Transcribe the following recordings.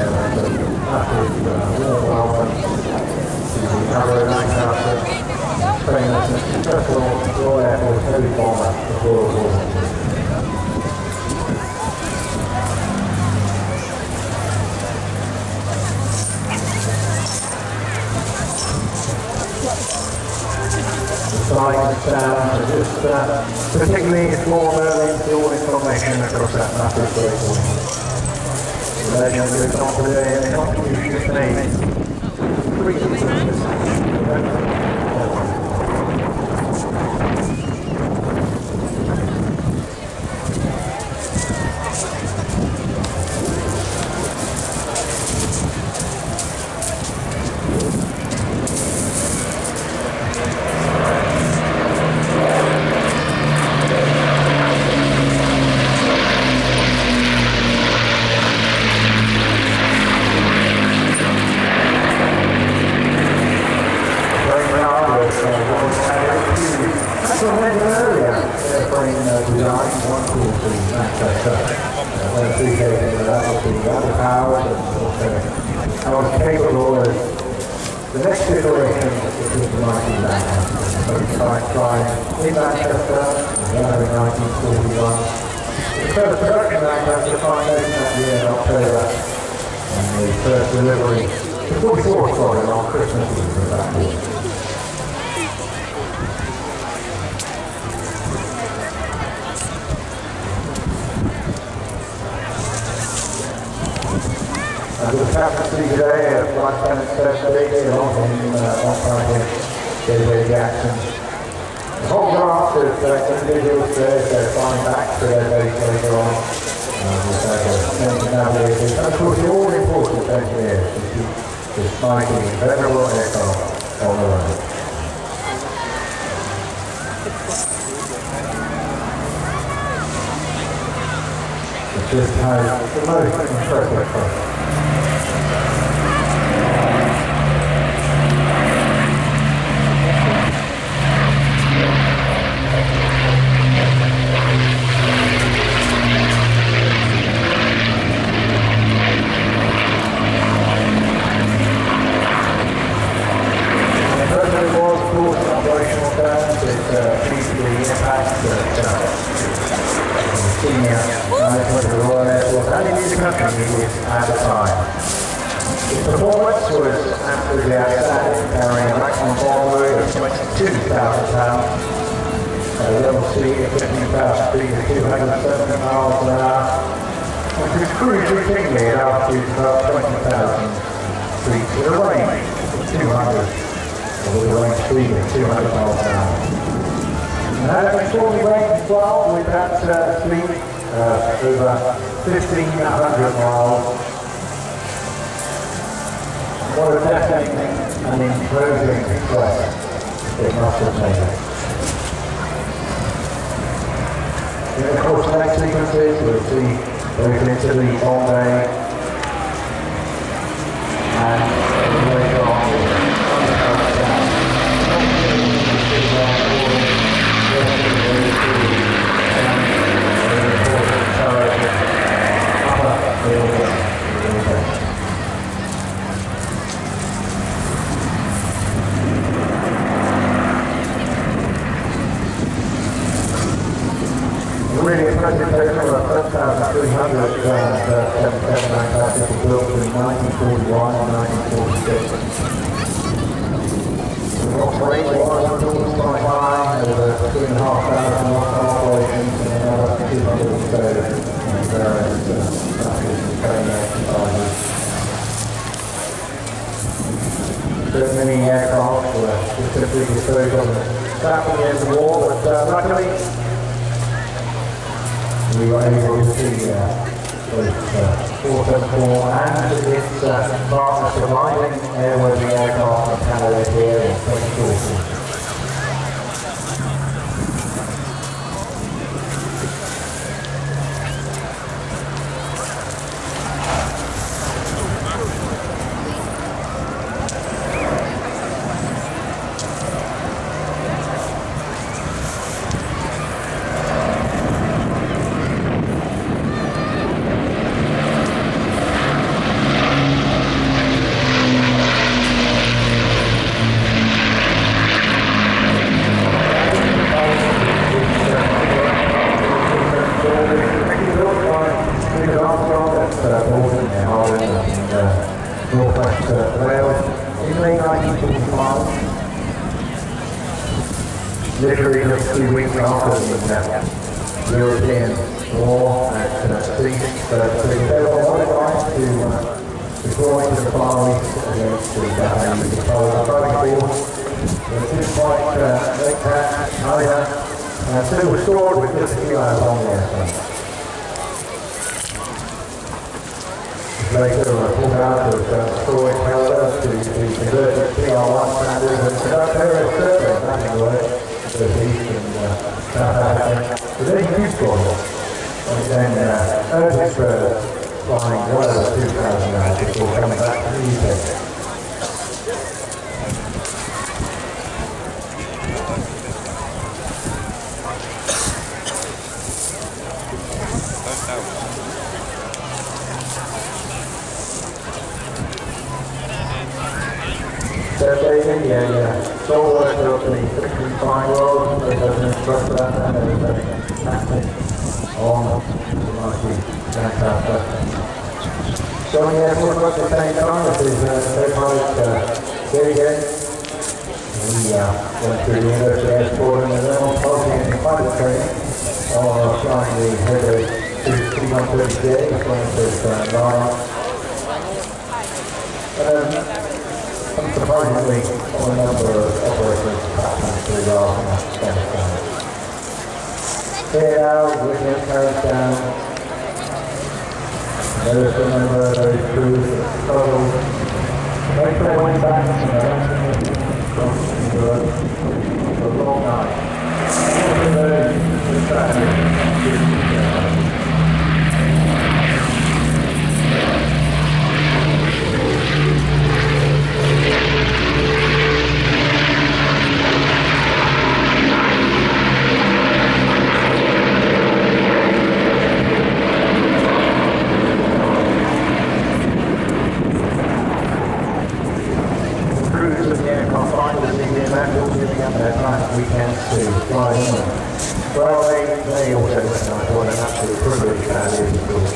again, and a massive warm welcome to the Avro Lancaster trainer and successful Royal Air Force heavy bomber of World War II. Flying down to just particularly inform early into all information across that massive great wing. The legend lives on today and the contribution made. Design, one cool to Lancaster, when appreciating that was the other powers and I was capable of the next iteration of the mighty Lancaster. Flying in Manchester, in 1941. The first production Lancaster flying that year in October, and the first delivery to 44 Squadron on Christmas Eve of that year. And the captaincy today of Lieutenant Spencer alongside David Jackson. The whole raft of individuals today, they're flying back to their base later on. And of course the all-important engineers to keep this mighty, venerable aircraft on the road. It just has the most impressive process. At the time. Its performance was absolutely outstanding, carrying a maximum bomb weight of 22,000 pounds at a level speed of 15,000 feet at 270 miles an hour, which was cruised routinely at altitudes of about 20,000 feet with a range of 200, or with a range speed of 200 miles an hour. And that extraordinary range as well, with that speed over 1,500 miles. What a deafening and imposing display it must have made. In the course of the next sequences, we'll see those into the bomb bay and later on really impressive picture of a 1,300 777 Lancaster built in 1941 and 1946. The operation was quite high, over 2,500 operations and another 200 or so in various training exercises. So many aircraft were specifically disposed on the scrap at the end of the war, but luckily we were able to see both 474 and its partner surviving airworthy aircraft in Canada here in 2014. Northwest Wales, in late 1945. Literally just 2 weeks after the European war had ceased, they were modified to deploy to the Far East against the Japanese Polar Fighting Force. They didn't quite make that either, and still restored with just a few hours on there. Later, pulled out of destroyed Canada to be converted to PR1 standards and conduct aerial survey mapping work to the east and South Africa. But then Eastbourne, and then Airshow, flying well over 2,000 hours before coming back to the UK. Stalwart of the 65 world, there's an instructor and there's a captain on the mighty Lancaster. So yeah, we're at the same time, this is Airport here again. We went through the University of Eastbourne and then on posting in pilot training on flying the heavy C-130J, flying with Line. Unsurprisingly, on a number of operators passing through the Afghanistan. Here now, William carries down. There's a number of those crews that struggle. Make their way back from Europe for a long night. Weekends to fly in. Well, they also recognise what an absolute privilege that is, of course.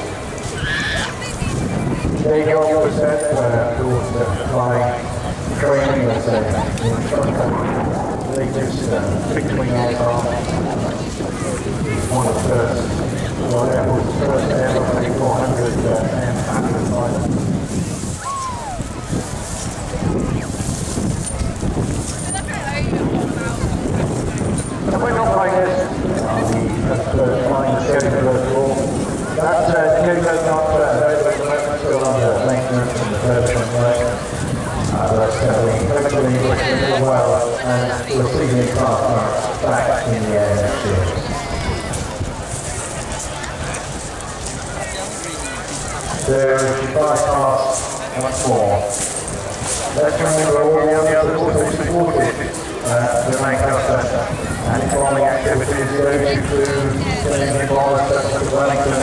They go on the set, of course, flying training as an instructor. They just fixed wing aircraft. One of the first, well, that was the first ever 400 M-Pattern fighter. We're not like this. That's flying the Chevy first of all. That's Chevy not still under maintenance and refurbishment work. But hopefully it's well and we'll see the aircraft back in the air next year. So we bypass once more. Let's remember all the others that also supported the Lancaster and bombing activities those include killing bombers such as Wellington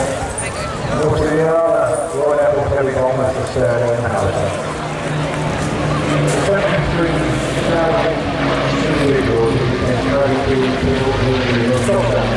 and also the other Royal Air Force heavy bombers for Sterling and Hamilton. The 73,000 individuals who became 32 people who were shot down.